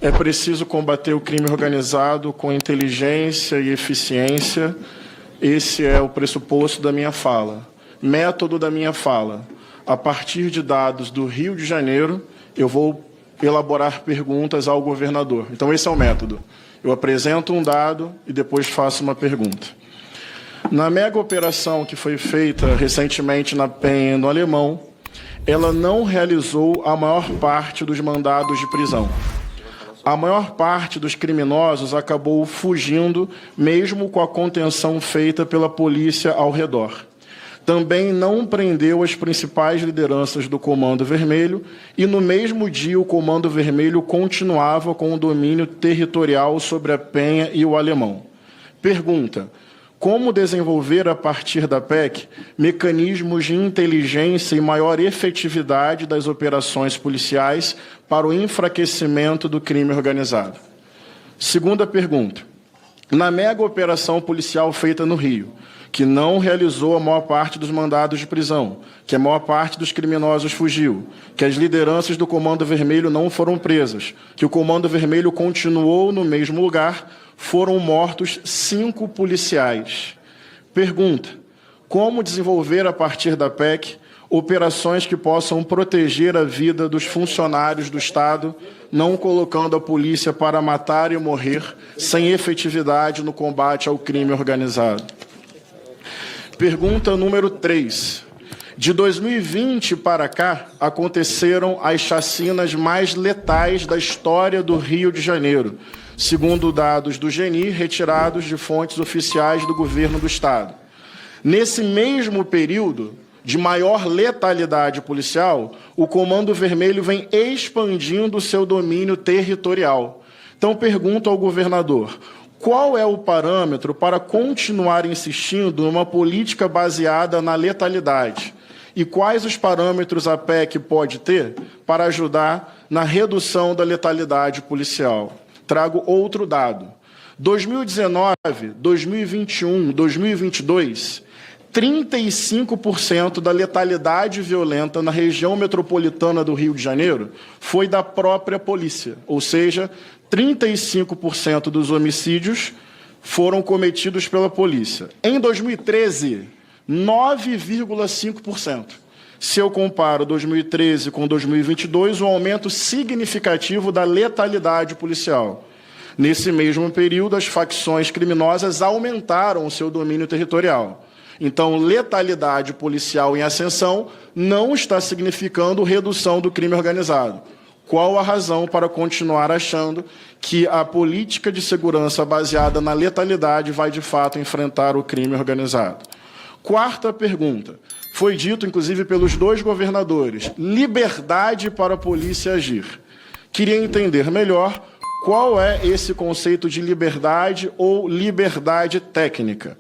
É preciso combater o crime organizado com inteligência e eficiência. Esse é o pressuposto da minha fala. Método da minha fala. A partir de dados do Rio de Janeiro, eu vou elaborar perguntas ao governador. Então, esse é o método. Eu apresento um dado e depois faço uma pergunta. Na mega operação que foi feita recentemente na Penha, no Alemão, ela não realizou a maior parte dos mandados de prisão. A maior parte dos criminosos acabou fugindo, mesmo com a contenção feita pela polícia ao redor. Também não prendeu as principais lideranças do Comando Vermelho e, no mesmo dia, o Comando Vermelho continuava com o domínio territorial sobre a Penha e o Alemão. Pergunta: como desenvolver, a partir da PEC, mecanismos de inteligência e maior efetividade das operações policiais para o enfraquecimento do crime organizado? Segunda pergunta. Na mega operação policial feita no Rio, que não realizou a maior parte dos mandados de prisão, que a maior parte dos criminosos fugiu, que as lideranças do Comando Vermelho não foram presas, que o Comando Vermelho continuou no mesmo lugar, foram mortos 5 policiais. Pergunta: como desenvolver, a partir da PEC, operações que possam proteger a vida dos funcionários do Estado, não colocando a polícia para matar e morrer, sem efetividade no combate ao crime organizado? Pergunta número 3. De 2020 para cá, aconteceram as chacinas mais letais da história do Rio de Janeiro, segundo dados do GNI, retirados de fontes oficiais do governo do Estado. Nesse mesmo período de maior letalidade policial, o Comando Vermelho vem expandindo seu domínio territorial. Então, pergunto ao governador: qual é o parâmetro para continuar insistindo numa política baseada na letalidade? E quais os parâmetros a PEC pode ter para ajudar na redução da letalidade policial? Trago outro dado. 2019, 2021, 2022, 35% da letalidade violenta na região metropolitana do Rio de Janeiro foi da própria polícia, ou seja, 35% dos homicídios foram cometidos pela polícia. Em 2013, 9,5%. Se eu comparo 2013 com 2022, um aumento significativo da letalidade policial. Nesse mesmo período, as facções criminosas aumentaram o seu domínio territorial. Então, letalidade policial em ascensão não está significando redução do crime organizado. Qual a razão para continuar achando que a política de segurança baseada na letalidade vai, de fato, enfrentar o crime organizado? Quarta pergunta. Foi dito, inclusive, pelos 2 governadores: liberdade para a polícia agir. Queria entender melhor qual é esse conceito de liberdade ou liberdade técnica.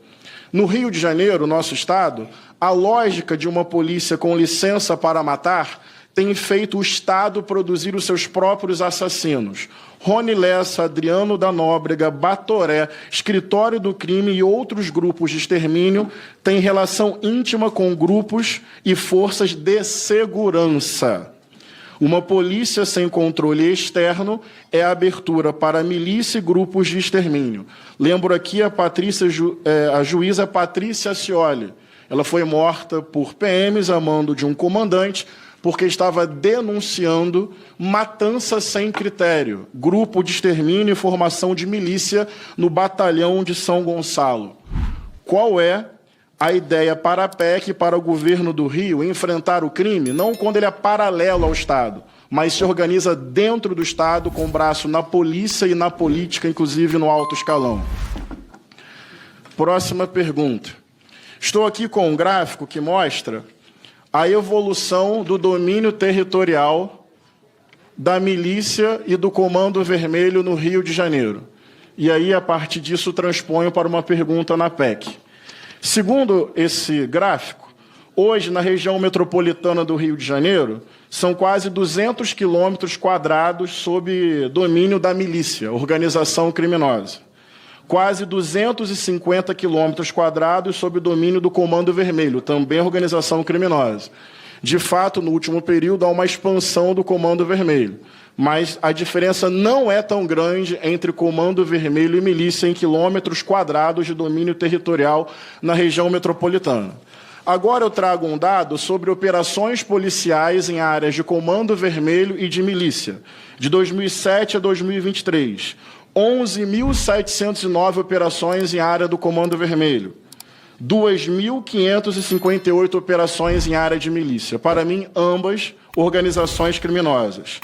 No Rio de Janeiro, nosso estado, a lógica de uma polícia com licença para matar tem feito o Estado produzir os seus próprios assassinos. Rony Lessa, Adriano da Nóbrega, Batoré, Escritório do Crime e outros grupos de extermínio têm relação íntima com grupos e forças de segurança. Uma polícia sem controle externo é a abertura para milícia e grupos de extermínio. Lembro aqui a juíza Patrícia Scioli. Ela foi morta por PMs a mando de um comandante porque estava denunciando matança sem critério, grupo de extermínio e formação de milícia no batalhão de São Gonçalo. Qual é a ideia para a PEC e para o governo do Rio enfrentar o crime, não quando ele é paralelo ao Estado, mas se organiza dentro do Estado, com braço na polícia e na política, inclusive no alto escalão? Próxima pergunta. Estou aqui com um gráfico que mostra a evolução do domínio territorial da milícia e do Comando Vermelho no Rio de Janeiro. E aí, a partir disso, transponho para uma pergunta na PEC. Segundo esse gráfico, hoje, na região metropolitana do Rio de Janeiro, são quase 200 quilômetros quadrados sob domínio da milícia, organização criminosa. Quase 250 quilômetros quadrados sob domínio do Comando Vermelho, também organização criminosa. De fato, no último período, há uma expansão do Comando Vermelho. mas a diferença não é tão grande entre Comando Vermelho e milícia em quilômetros quadrados de domínio territorial na região metropolitana. Agora eu trago um dado sobre operações policiais em áreas de Comando Vermelho e de milícia, de 2007 a 2023. 11.709 operações em área do Comando Vermelho. 2.558 operações em área de milícia. Para mim, ambas organizações criminosas.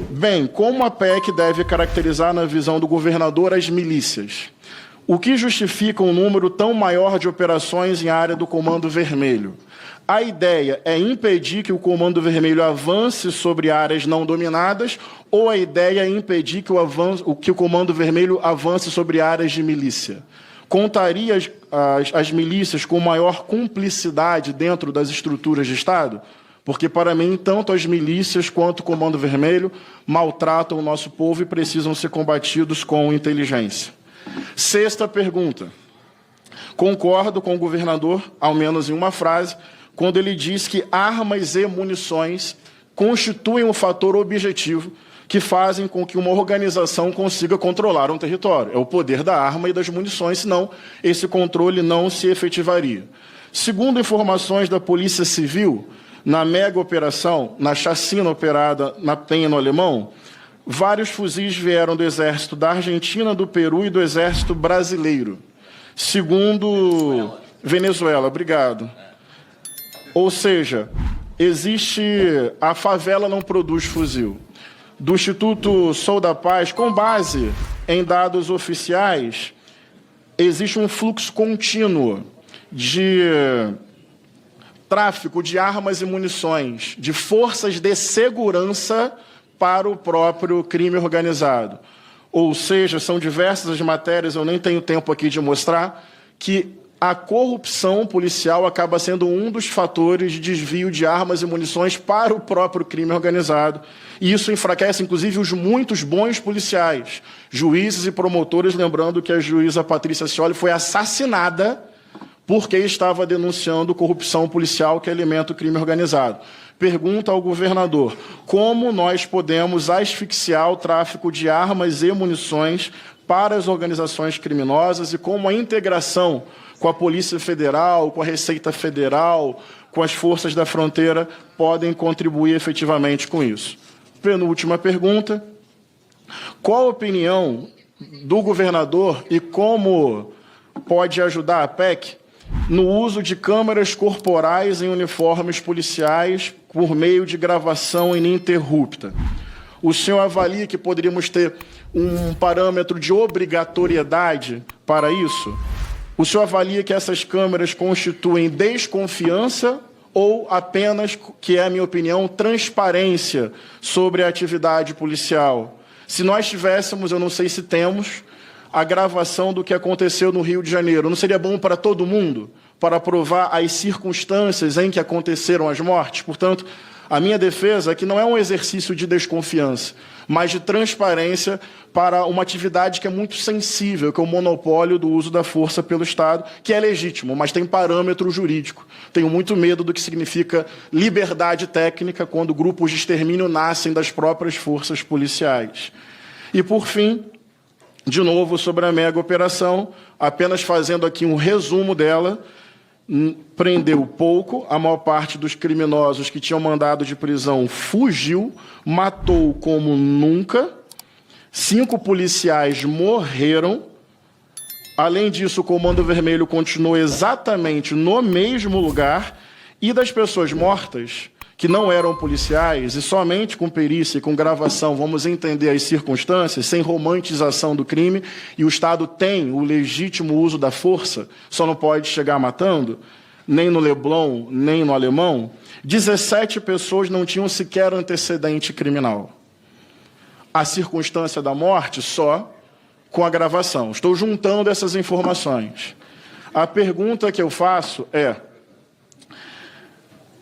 Bem, como a PEC deve caracterizar na visão do governador as milícias? O que justifica um número tão maior de operações em área do Comando Vermelho? A ideia é impedir que o Comando Vermelho avance sobre áreas não dominadas ou a ideia é impedir que o Comando Vermelho avance sobre áreas de milícia? Contaria as milícias com maior cumplicidade dentro das estruturas de Estado? Porque, para mim, tanto as milícias quanto o Comando Vermelho maltratam o nosso povo e precisam ser combatidos com inteligência. Sexta pergunta. Concordo com o governador, ao menos em uma frase, quando ele diz que armas e munições constituem um fator objetivo que fazem com que uma organização consiga controlar um território. É o poder da arma e das munições, senão esse controle não se efetivaria. Segundo informações da Polícia Civil, na mega operação, na chacina operada na Penha, no Alemão, vários fuzis vieram do Exército da Argentina, do Peru e do Exército Brasileiro. Segundo... Venezuela, obrigado. Ou seja, a favela não produz fuzil. Do Instituto Sou da Paz, com base em dados oficiais, existe um fluxo contínuo de tráfico de armas e munições, de forças de segurança para o próprio crime organizado. Ou seja, são diversas as matérias, eu nem tenho tempo aqui de mostrar, que a corrupção policial acaba sendo um dos fatores de desvio de armas e munições para o próprio crime organizado. E isso enfraquece, inclusive, os muitos bons policiais, juízes e promotores, lembrando que a juíza Patrícia Scioli foi assassinada porque estava denunciando corrupção policial que alimenta o crime organizado. Pergunta ao governador, como nós podemos asfixiar o tráfico de armas e munições para as organizações criminosas e como a integração com a Polícia Federal, com a Receita Federal, com as forças da fronteira, podem contribuir efetivamente com isso. Penúltima pergunta, qual a opinião do governador e como pode ajudar a PEC no uso de câmeras corporais em uniformes policiais por meio de gravação ininterrupta? O senhor avalia que poderíamos ter um parâmetro de obrigatoriedade para isso? O senhor avalia que essas câmeras constituem desconfiança ou apenas, que é a minha opinião, transparência sobre a atividade policial? Se nós tivéssemos, eu não sei se temos, a gravação do que aconteceu no Rio de Janeiro, não seria bom para todo mundo, para provar as circunstâncias em que aconteceram as mortes? Portanto, a minha defesa é que não é um exercício de desconfiança, mas de transparência para uma atividade que é muito sensível, que é o monopólio do uso da força pelo Estado, que é legítimo, mas tem parâmetro jurídico. Tenho muito medo do que significa liberdade técnica quando grupos de extermínio nascem das próprias forças policiais. E, por fim, de novo, sobre a mega operação, apenas fazendo aqui um resumo dela, prendeu pouco, a maior parte dos criminosos que tinham mandado de prisão fugiu, matou como nunca, 5 policiais morreram. Além disso, o Comando Vermelho continuou exatamente no mesmo lugar e das pessoas mortas, que não eram policiais, e somente com perícia e com gravação vamos entender as circunstâncias, sem romantização do crime, e o Estado tem o legítimo uso da força, só não pode chegar matando, nem no Leblon, nem no Alemão, 17 pessoas não tinham sequer antecedente criminal. A circunstância da morte só com a gravação. Estou juntando essas informações. A pergunta que eu faço é: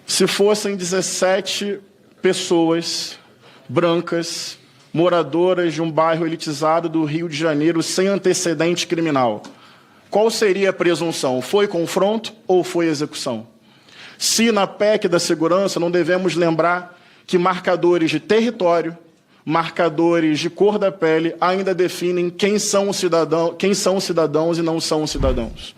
se fossem 17 pessoas brancas, moradoras de um bairro elitizado do Rio de Janeiro, sem antecedente criminal, qual seria a presunção? Foi confronto ou foi execução? Se na PEC da segurança não devemos lembrar que marcadores de território, marcadores de cor da pele ainda definem quem são os cidadãos e não são os cidadãos.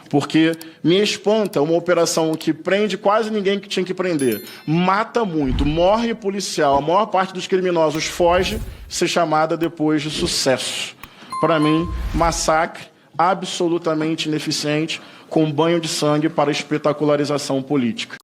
Porque me espanta uma operação que prende quase ninguém que tinha que prender, mata muito, morre policial, a maior parte dos criminosos foge, ser chamada depois de sucesso. Para mim, massacre absolutamente ineficiente, com banho de sangue para espetacularização política.